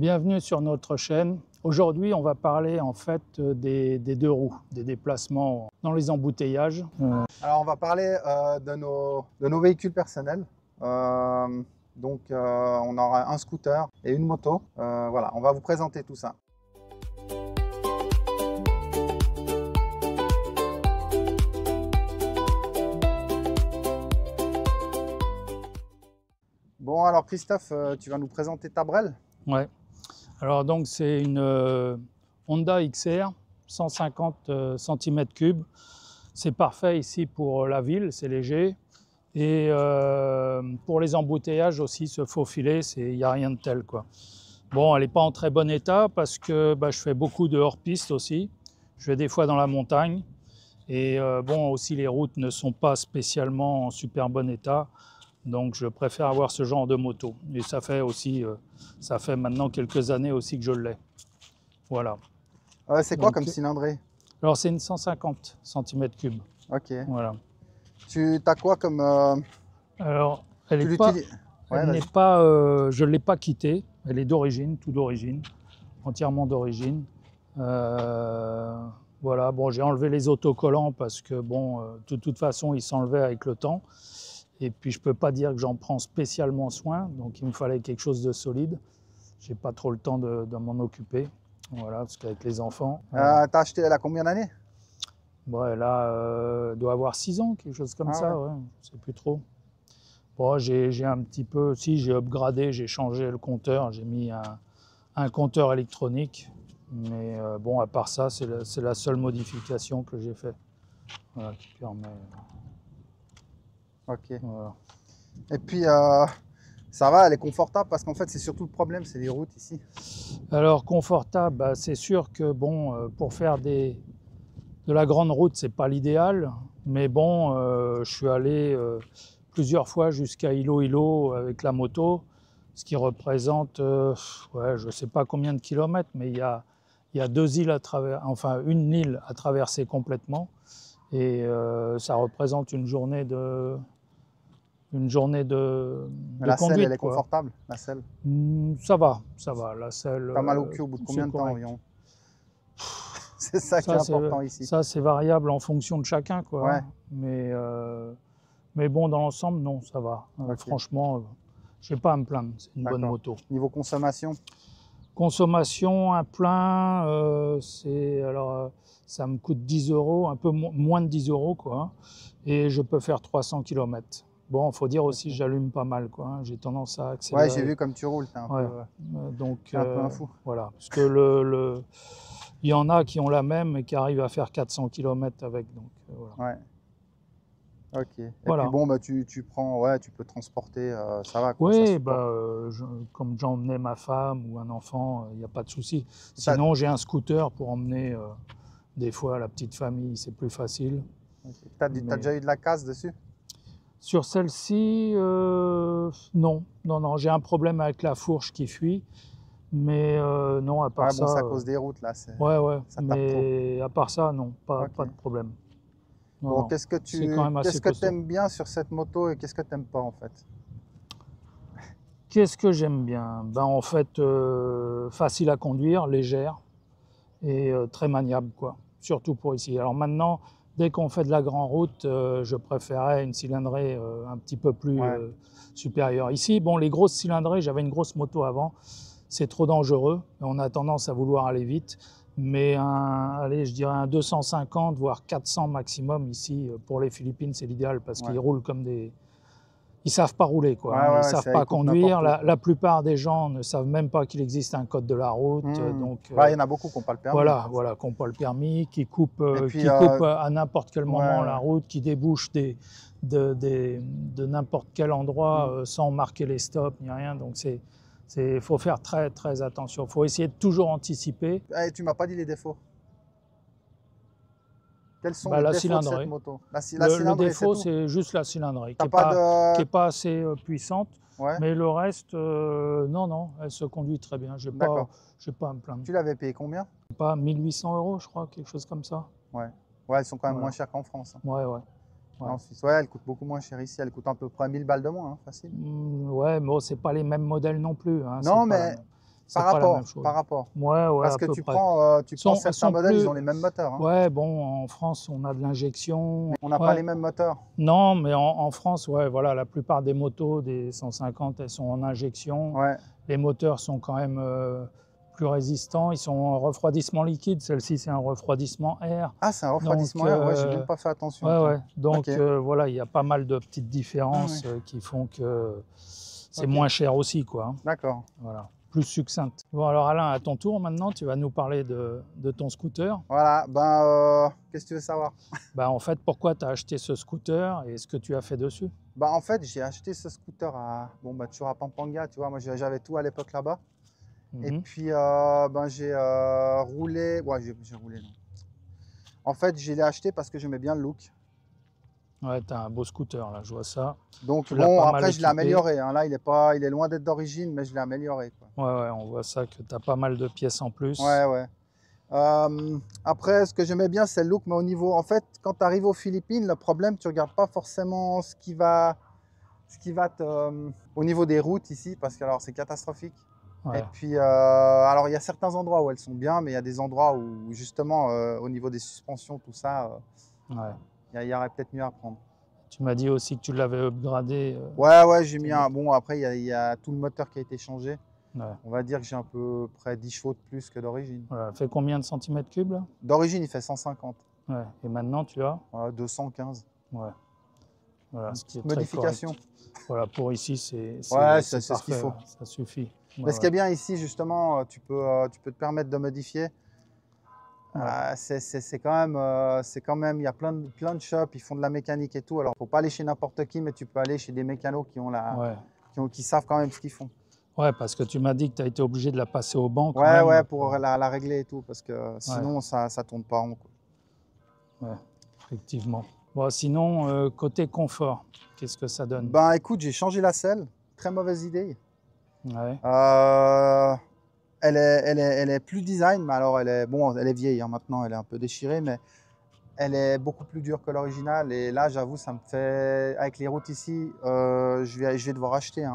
Bienvenue sur notre chaîne. Aujourd'hui, on va parler en fait des deux roues, des déplacements dans les embouteillages. Alors, on va parler de nos véhicules personnels. On aura un scooter et une moto. Voilà, on va vous présenter tout ça. Bon, alors Christophe, tu vas nous présenter ta Brel. Ouais. Alors donc c'est une Honda XR 150 cm3. C'est parfait ici pour la ville, c'est léger. Et pour les embouteillages aussi, se faufiler, il n'y a rien de tel, quoi. Bon, elle n'est pas en très bon état parce que je fais beaucoup de hors-piste aussi. Je vais des fois dans la montagne. Et bon, aussi les routes ne sont pas spécialement en super bon état. Donc je préfère avoir ce genre de moto. Et ça fait aussi, ça fait maintenant quelques années aussi que je l'ai. Voilà. C'est quoi comme cylindrée? Alors c'est une 150 cm3. Ok. Voilà. Tu as quoi comme... Alors, elle n'est pas, je ne l'ai pas quittée. Elle est d'origine, tout d'origine, entièrement d'origine. Voilà, bon, j'ai enlevé les autocollants parce que, bon, de toute façon, ils s'enlevaient avec le temps. Et puis, je ne peux pas dire que j'en prends spécialement soin. Donc, il me fallait quelque chose de solide. Je n'ai pas trop le temps de m'en occuper. Voilà, parce qu'avec les enfants... T'as acheté elle a combien d'années? Ouais, là, elle doit avoir 6 ans, quelque chose comme ça. Ouais. Je ne sais plus trop. Bon, j'ai un petit peu... Si, j'ai upgradé, j'ai changé le compteur. J'ai mis un compteur électronique. Mais bon, à part ça, c'est la seule modification que j'ai faite. Voilà, qui permet... Ok. Voilà. Et puis, ça va, elle est confortable parce qu'en fait, c'est surtout le problème, c'est les routes ici. Alors, confortable, c'est sûr que bon, pour faire de la grande route, c'est pas l'idéal. Mais bon, je suis allé plusieurs fois jusqu'à Ilo avec la moto, ce qui représente, ouais, je sais pas combien de kilomètres, mais il y a 2 îles à travers, enfin une île à traverser complètement. Et ça représente une journée de La selle, conduite, elle est quoi. confortable, la selle. Ça va. La selle. T'as mal au cul au bout de combien de temps environ? C'est ça qui est important ici. Ça, c'est variable en fonction de chacun, quoi. Ouais. Mais bon, dans l'ensemble, non, ça va. Okay. Franchement, je n'ai pas à me plaindre. C'est une bonne moto. Niveau consommation? Consommation, un plein, ça me coûte 10 €, un peu moins de 10 €, quoi. Et je peux faire 300 km. Bon, il faut dire aussi que j'allume pas mal, quoi. J'ai tendance à accélérer. Ouais, j'ai vu comme tu roules, t'es un peu, donc, un peu un fou. Voilà, parce que il y en a qui ont la même et qui arrivent à faire 400 km avec. Donc, voilà. Ouais. Ok. Et voilà. puis bon, tu prends, ouais, tu peux transporter, ça va. Quoi, oui, ça comme j'emmenais ma femme ou un enfant, il n'y a pas de souci. Sinon, j'ai un scooter pour emmener des fois la petite famille, c'est plus facile. Okay. T'as déjà eu de la casse dessus? Sur celle-ci, non, j'ai un problème avec la fourche qui fuit, mais non, à part ça... c'est à cause des routes, là. Ouais, ça mais à part ça, non, pas de problème. Bon, qu'est-ce que tu aimes bien sur cette moto et qu'est-ce que tu n'aimes pas, en fait? Qu'est-ce que j'aime bien? En fait, facile à conduire, légère et très maniable, quoi. Surtout pour ici. Alors maintenant, dès qu'on fait de la grande route, je préférais une cylindrée un petit peu plus supérieure. Ici, bon, les grosses cylindrées, j'avais une grosse moto avant, c'est trop dangereux. On a tendance à vouloir aller vite. Mais allez, je dirais un 250, voire 400 maximum ici, pour les Philippines, c'est l'idéal parce qu'ils roulent comme des... Ils ne savent pas rouler, quoi. Ils ne savent pas conduire. La plupart des gens ne savent même pas qu'il existe un code de la route. Donc, il y en a beaucoup qui n'ont pas le permis. Voilà, qui n'ont pas le permis, qui coupent à n'importe quel moment la route, qui débouchent de n'importe quel endroit sans marquer les stops, ni rien. Donc, il faut faire très, très attention. Il faut essayer de toujours anticiper. Et tu ne m'as pas dit les défauts. Quels sont les défauts de cette moto? Le défaut, c'est juste la cylindrée, qui n'est pas assez puissante. Mais le reste, non, elle se conduit très bien. Je n'ai pas à me plaindre. Tu l'avais payé combien? Pas 1 800 €, je crois, quelque chose comme ça. Ouais, elles sont quand même moins chères qu'en France. Ouais. En Suisse, elle coûte beaucoup moins cher ici. Elle coûte à peu près 1000 balles de moins, facile. Ouais, mais c'est pas les mêmes modèles non plus. Hein. Non, mais c'est pas la même chose. Par rapport. Ouais, ouais, Parce à que peu tu près. prends, Elles certains sont modèles, plus... ils ont les mêmes moteurs. Hein. Ouais, bon, en France, on a de l'injection. On n'a pas Ouais. les mêmes moteurs. Non, mais en France, ouais, voilà, la plupart des motos, des 150, elles sont en injection. Ouais. Les moteurs sont quand même plus résistants. Ils sont en refroidissement liquide. Celle-ci, c'est un refroidissement air. Ah, c'est un refroidissement Donc, air. Ouais, j'ai même pas fait attention. ouais, Tiens. ouais. Donc, Ok. voilà, il y a pas mal de petites différences Ah, ouais. qui font que c'est Ok. moins cher aussi, quoi. Hein. D'accord. Voilà, plus succincte. Bon, alors Alain, à ton tour maintenant, tu vas nous parler de ton scooter. Voilà. Qu'est-ce que tu veux savoir? Bah, en fait, pourquoi tu as acheté ce scooter et ce que tu as fait dessus? En fait, j'ai acheté ce scooter toujours à Pampanga. Tu vois, moi, j'avais tout à l'époque là-bas. Et Mhm. puis, j'ai roulé. Ouais, j'ai roulé, non. En fait, je l'ai acheté parce que j'aimais bien le look. Ouais, tu as un beau scooter, là, je vois ça. Donc, Tu l'as pas mal après, je l'ai équipé. amélioré. Hein. Là, il est loin d'être d'origine, mais je l'ai amélioré. Quoi. Ouais, ouais, on voit ça, que tu as pas mal de pièces en plus. Ouais, ouais. Après, ce que j'aimais bien, c'est le look, mais au niveau, en fait, quand tu arrives aux Philippines, le problème, tu regardes pas forcément ce qui va au niveau des routes ici, parce que alors c'est catastrophique. Ouais. Et puis, alors il y a certains endroits où elles sont bien, mais il y a des endroits où justement, au niveau des suspensions, tout ça, Ouais. il y aurait peut-être mieux à prendre. Tu m'as dit aussi que tu l'avais upgradé. Ouais, ouais, j'ai mis un. Bon, après, il y a tout le moteur qui a été changé. Ouais. On va dire que j'ai à peu près 10 chevaux de plus que d'origine. Voilà. Fait combien de centimètres cubes là? D'origine, il fait 150. Ouais. Et maintenant, tu as? 215. Ouais. Voilà, Une ce qui est petite modification. très correct. Voilà, pour ici, c'est c'est ce qu'il parfait, faut. ça suffit. Ouais, Mais ce qui est bien ici, justement, tu peux te permettre de modifier. Ouais. C'est quand même, il y a plein de shops, ils font de la mécanique et tout. Alors, faut pas aller chez n'importe qui, mais tu peux aller chez des mécanos qui savent quand même ce qu'ils font. Ouais, parce que tu m'as dit que tu as été obligé de la passer au banc quand Ouais, même. ouais, pour la régler et tout, parce que sinon, ça tourne pas rond. Quoi. Ouais, effectivement. Bon, sinon, côté confort, qu'est-ce que ça donne? Écoute, j'ai changé la selle. Très mauvaise idée. Ouais. Elle est plus design, mais alors elle est vieille hein, maintenant, elle est un peu déchirée, mais elle est beaucoup plus dure que l'original. Et là, j'avoue, ça me fait. Avec les routes ici, je vais devoir acheter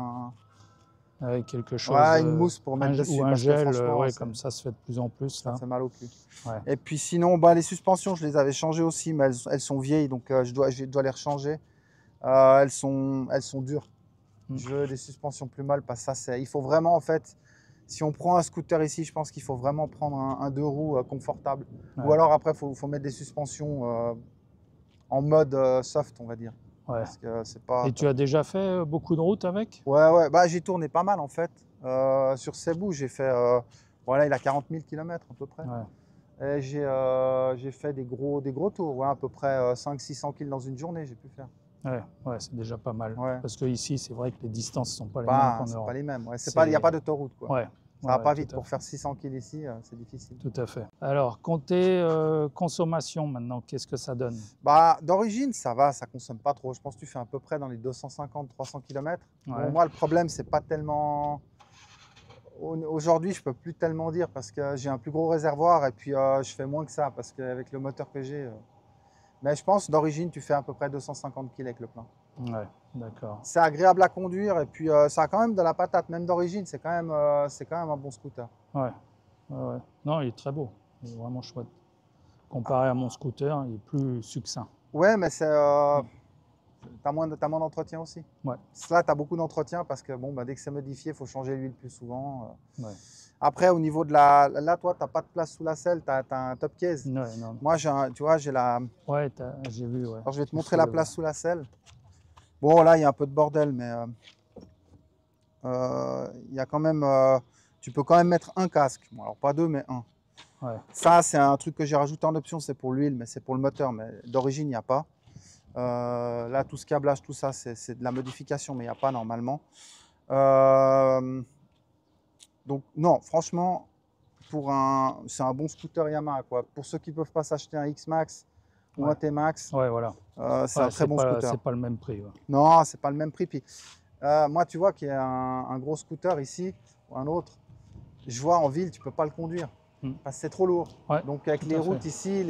Avec quelque chose. une mousse pour mettre dessus. Ou un parce que gel, franchement, ouais, comme ça se fait de plus en plus. ça Là. fait mal au cul. Ouais. Et puis sinon, les suspensions, je les avais changées aussi, mais elles sont vieilles, donc je dois les rechanger. Elles sont dures. Je veux des suspensions plus molles parce que il faut vraiment, en fait, si on prend un scooter ici, je pense qu'il faut vraiment prendre un deux roues confortable. Ouais. Ou alors après, il faut mettre des suspensions en mode soft, on va dire. Ouais. Parce que c'est pas. Et tu as déjà fait beaucoup de routes avec? Ouais, ouais. J'ai tourné pas mal en fait. Sur Cebu, j'ai fait. Voilà, il a 40 000 km à peu près. Ouais. Et j'ai fait des gros tours, ouais, à peu près 500-600 km dans une journée, j'ai pu faire. Ouais, ouais, c'est déjà pas mal. Ouais. Parce que ici, c'est vrai que les distances ne sont pas les mêmes qu'en C'est Europe. pas les mêmes. Ouais. Il n'y a pas d'autoroute. Quoi. Ouais. Ça va Ouais, pas tout vite. à Pour fait. faire 600 km ici, c'est difficile. Tout à fait. Alors, compter consommation maintenant, qu'est-ce que ça donne? D'origine, ça va, ça consomme pas trop. Je pense que tu fais à peu près dans les 250-300 km. Ouais. Bon, moi, le problème, c'est pas tellement. Aujourd'hui, je peux plus tellement dire parce que j'ai un plus gros réservoir et puis je fais moins que ça parce qu'avec le moteur que j'ai. Mais je pense d'origine, tu fais à peu près 250 km avec le plein. Ouais, d'accord. C'est agréable à conduire et puis ça a quand même de la patate. Même d'origine, c'est quand même un bon scooter. Ouais. Ouais. Non, il est très beau. Il est vraiment chouette. Comparé à mon scooter, il est plus succinct. Ouais, mais c'est. T'as moins d'entretien aussi. Ouais. Là, tu as beaucoup d'entretien parce que dès que c'est modifié, il faut changer l'huile plus souvent. Ouais. Après, au niveau de la. Là, toi, tu n'as pas de place sous la selle, tu as un top case. Ouais, non. Moi, tu vois, j'ai la. Ouais, j'ai vu. Ouais. Alors, je vais te montrer la place sous la selle. Bon, là, il y a un peu de bordel, mais il y a quand même. Tu peux quand même mettre un casque. Bon, alors, pas deux, mais un. Ouais. Ça, c'est un truc que j'ai rajouté en option, c'est pour l'huile, mais c'est pour le moteur. Mais d'origine, il n'y a pas. Là, tout ce câblage, tout ça, c'est de la modification, mais il n'y a pas normalement. Donc, non, franchement, c'est un bon scooter Yamaha. Quoi. Pour ceux qui ne peuvent pas s'acheter un X-Max ou un T-Max, ouais, voilà. c'est un très bon scooter. C'est pas le même prix. Ouais. Non, c'est pas le même prix. Puis, moi, tu vois qu'il y a un gros scooter ici, ou un autre, je vois en ville, tu ne peux pas le conduire. Parce que c'est trop lourd. Ouais, donc, avec les routes ici,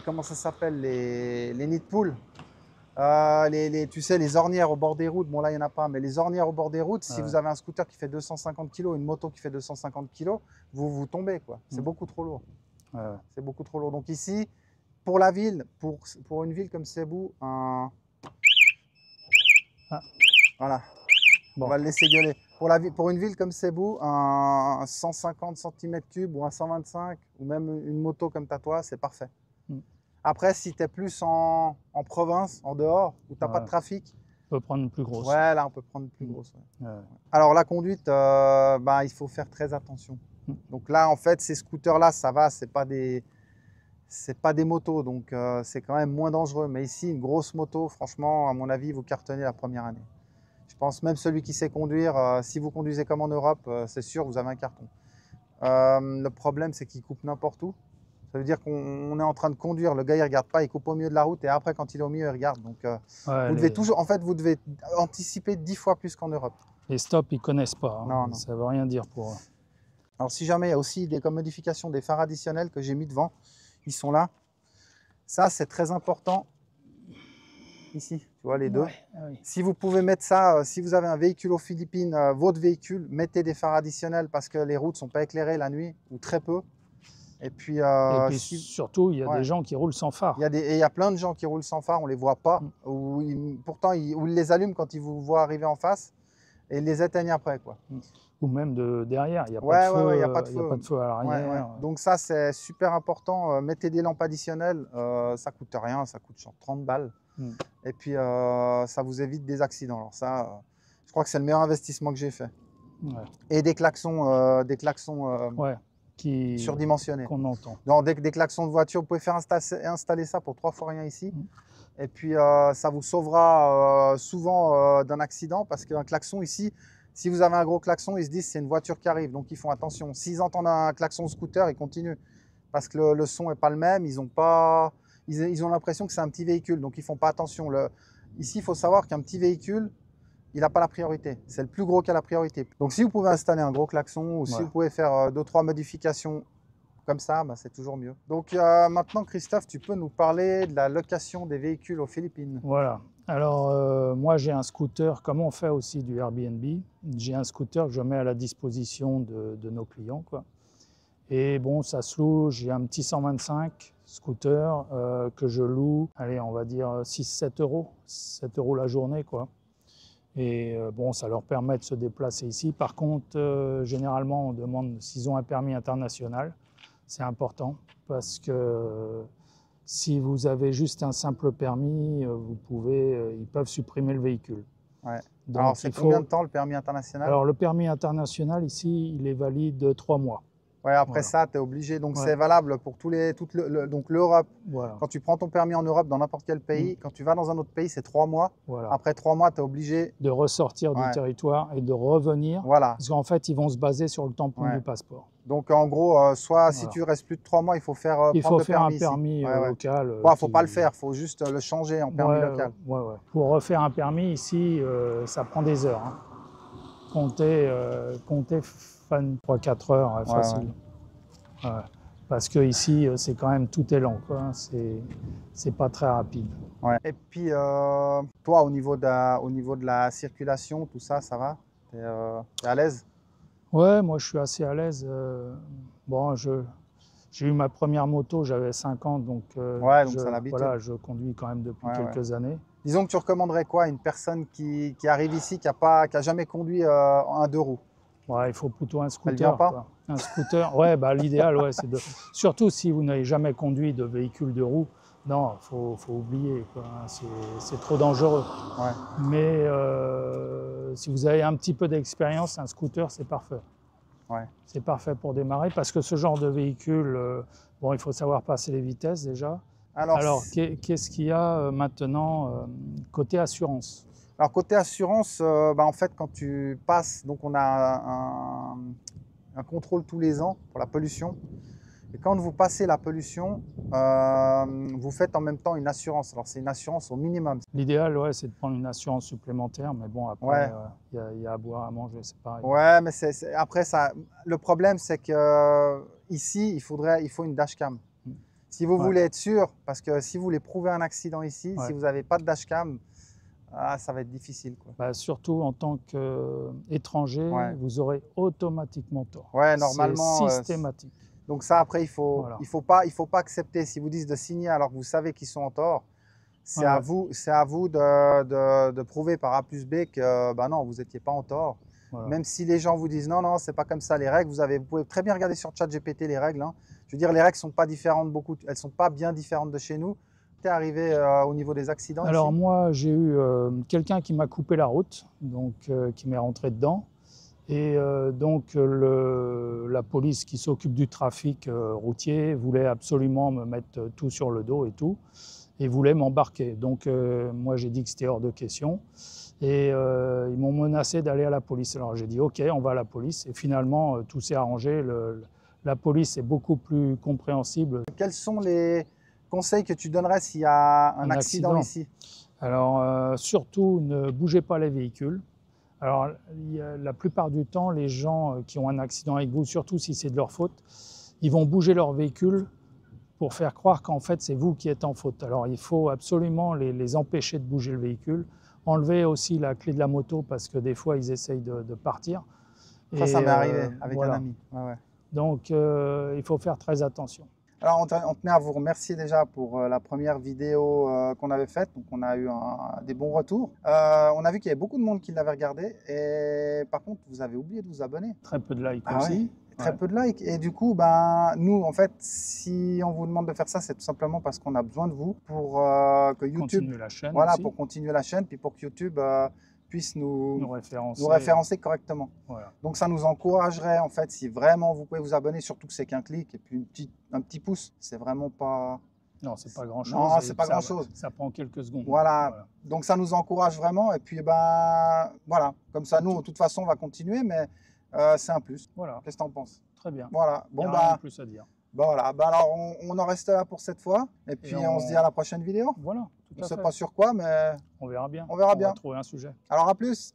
comment ça s'appelle, les nids de poules, Tu sais, les ornières au bord des routes, bon là il n'y en a pas, mais les ornières au bord des routes, si Ouais. vous avez un scooter qui fait 250 kg, une moto qui fait 250 kg, vous tombez quoi. C'est beaucoup trop lourd. Ouais. C'est beaucoup trop lourd. Donc ici, pour la ville, pour une ville comme Cebu, Ah. voilà, Bon. on va le laisser gueuler. Pour une ville comme Cebu, un 150 cm3 ou un 125, ou même une moto comme ta toi, c'est parfait. Après, si tu es plus en province, en dehors, où tu n'as pas de trafic, on peut prendre une plus grosse. Ouais, là, on peut prendre une plus grosse. Ouais. Ouais. Alors, la conduite, il faut faire très attention. Donc là, en fait, ces scooters-là, ça va, c'est pas des motos, donc c'est quand même moins dangereux. Mais ici, une grosse moto, franchement, à mon avis, vous cartonnez la première année. Je pense même celui qui sait conduire, si vous conduisez comme en Europe, c'est sûr, vous avez un carton. Le problème, c'est qu'il coupe n'importe où. Ça veut dire qu'on est en train de conduire, le gars il regarde pas, il coupe au milieu de la route et après quand il est au milieu il regarde. Donc vous devez toujours, en fait vous devez anticiper 10 fois plus qu'en Europe. Les stops ils connaissent pas, hein. Non. Ça veut rien dire pour eux. Alors si jamais il y a aussi comme modification des phares additionnels que j'ai mis devant, ils sont là. Ça c'est très important. Ici, tu vois les deux. Oui. Si vous pouvez mettre ça, si vous avez un véhicule aux Philippines, votre véhicule, mettez des phares additionnels parce que les routes ne sont pas éclairées la nuit ou très peu. Et puis surtout, il y a des gens qui roulent sans phare. Il y a plein de gens qui roulent sans phare, on ne les voit pas. Pourtant, ils les allument quand ils vous voient arriver en face et ils les éteignent après. Quoi. Ou même de derrière, il n'y a, a pas de feu à l'arrière. Donc ça, c'est super important. Mettez des lampes additionnelles, ça ne coûte rien, ça coûte genre 30 balles. Et puis, ça vous évite des accidents. Alors ça, je crois que c'est le meilleur investissement que j'ai fait. Et des klaxons, surdimensionné. Qu'on entend. Dans des klaxons de voiture, vous pouvez faire installer ça pour 3 fois rien ici. Et puis ça vous sauvera souvent d'un accident parce qu'un klaxon ici, si vous avez un gros klaxon, ils se disent c'est une voiture qui arrive, donc ils font attention. S'ils entendent un klaxon scooter, ils continuent parce que le son n'est pas le même, ils ont l'impression que c'est un petit véhicule, donc ils font pas attention. Ici, il faut savoir qu'un petit véhicule, il n'a pas la priorité. C'est le plus gros qui a la priorité. Donc si vous pouvez installer un gros klaxon ou si vous pouvez faire 2-3 modifications comme ça, c'est toujours mieux. Donc maintenant, Christophe, tu peux nous parler de la location des véhicules aux Philippines. Voilà. Alors moi, j'ai un scooter, comme on fait aussi du Airbnb, j'ai un scooter que je mets à la disposition de nos clients, quoi. Et bon, ça se loue, j'ai un petit 125 scooter que je loue, allez, on va dire 6-7 euros, 7 euros la journée, quoi. Et bon, ça leur permet de se déplacer ici. Par contre, généralement, on demande s'ils ont un permis international. C'est important parce que si vous avez juste un simple permis, ils peuvent supprimer le véhicule. Ouais. Donc, alors, c'est combien de temps le permis international? Alors, le permis international, ici, il est valide 3 mois. Ouais, après ça, tu es obligé. Donc, c'est valable pour donc l'Europe. Voilà. Quand tu prends ton permis en Europe, dans n'importe quel pays, quand tu vas dans un autre pays, c'est 3 mois. Voilà. Après 3 mois, tu es obligé de ressortir du territoire et de revenir. Voilà. Parce qu'en fait, ils vont se baser sur le tampon du passeport. Donc, en gros, si tu restes plus de 3 mois, il faut faire un permis local. Il ne faut pas le faire, il faut juste le changer en permis local. Pour refaire un permis, ici, ça prend des heures. Hein. Comptez 3-4 heures, facile. Ouais. Parce que ici, c'est quand même tout est lent, quoi. C'est pas très rapide. Ouais. Et puis, toi, au niveau de la circulation, tout ça, ça va? T'es à l'aise? Ouais, moi, je suis assez à l'aise. Bon, j'ai eu ma première moto, j'avais 5 ans, donc, je conduis quand même depuis quelques années. Disons que tu recommanderais quoi à une personne qui arrive ici, qui a jamais conduit un 2 roues? Ouais, il faut plutôt un scooter. Elle vient pas? Quoi. Un scooter, ouais, l'idéal, c'est de... Surtout si vous n'avez jamais conduit de véhicule de roue, non, faut oublier, quoi. C'est trop dangereux. Ouais. Mais si vous avez un petit peu d'expérience, un scooter, c'est parfait. Ouais. C'est parfait pour démarrer parce que ce genre de véhicule, bon, il faut savoir passer les vitesses déjà. Alors qu'est-ce qu'il y a maintenant côté assurance? Alors côté assurance, en fait quand tu passes, donc on a un contrôle tous les ans pour la pollution. Et quand vous passez la pollution, vous faites en même temps une assurance. Alors c'est une assurance au minimum. L'idéal, c'est de prendre une assurance supplémentaire, mais bon après il y a à boire, à manger, c'est pareil. Ouais, mais après ça, le problème c'est que ici il faut une dashcam. Si vous Ouais. voulez être sûr, parce que si vous voulez prouver un accident ici, Ouais. si vous n'avez pas de dashcam, ça va être difficile, quoi. Bah, surtout en tant qu'étranger, Ouais. vous aurez automatiquement tort. Ouais, C'est normalement, systématique. donc ça, après, Voilà. il faut pas accepter. Si vous disent de signer alors que vous savez qu'ils sont en tort, c'est Ouais, à ouais. vous, de prouver par A plus B que, bah non, vous n'étiez pas en tort. Voilà. Même si les gens vous disent non, non, c'est pas comme ça les règles, vous pouvez très bien regarder sur ChatGPT les règles, hein. Je veux dire, les règles sont pas différentes beaucoup, elles sont pas bien différentes de chez nous. T'es arrivé au niveau des accidents Alors ici? moi, j'ai eu quelqu'un qui m'a coupé la route, donc qui m'est rentré dedans. Et donc la police qui s'occupe du trafic routier voulait absolument me mettre tout sur le dos et tout, et voulait m'embarquer. Donc moi j'ai dit que c'était hors de question, et ils m'ont menacé d'aller à la police. Alors j'ai dit ok, on va à la police, et finalement tout s'est arrangé. La police est beaucoup plus compréhensible. Quels sont les conseils que tu donnerais s'il y a un accident ici? Alors surtout ne bougez pas les véhicules. Alors, la plupart du temps, les gens qui ont un accident avec vous, surtout si c'est de leur faute, ils vont bouger leur véhicule pour faire croire qu'en fait, c'est vous qui êtes en faute. Alors, il faut absolument les empêcher de bouger le véhicule. Enlever aussi la clé de la moto parce que des fois, ils essayent de partir. Ça m'est arrivé avec voilà. un ami. Ouais, ouais. Donc, il faut faire très attention. Alors, on tenait à vous remercier déjà pour la première vidéo qu'on avait faite. Donc, on a eu des bons retours. On a vu qu'il y avait beaucoup de monde qui l'avait regardé. Et par contre, vous avez oublié de vous abonner. Très peu de likes Ah aussi. ouais, très Ouais. peu de likes. Et du coup, ben, nous, en fait, si on vous demande de faire ça, c'est tout simplement parce qu'on a besoin de vous pour que YouTube, Continuez la chaîne voilà, aussi. pour continuer la chaîne, puis pour que YouTube puisse Nous nous référencer. référencer correctement. Voilà. Donc ça nous encouragerait en fait si vraiment vous pouvez vous abonner, surtout que c'est qu'un clic et puis un petit pouce, c'est vraiment pas... Non, c'est pas grand-chose. Non, c'est pas Ça- grand-chose. Ça prend quelques secondes. Voilà. Donc ça nous encourage vraiment et puis ben voilà, comme ça nous de toute façon on va continuer mais c'est un plus. Voilà. Qu'est-ce que t'en penses? Très bien. Voilà. Il y Bon a rien bah de plus à dire. voilà, bah alors on en reste là pour cette fois et puis on se dit à la prochaine vidéo. Voilà, tout On ne à sait fait. pas sur quoi mais On verra bien. On verra bien. va trouver un sujet. alors à plus.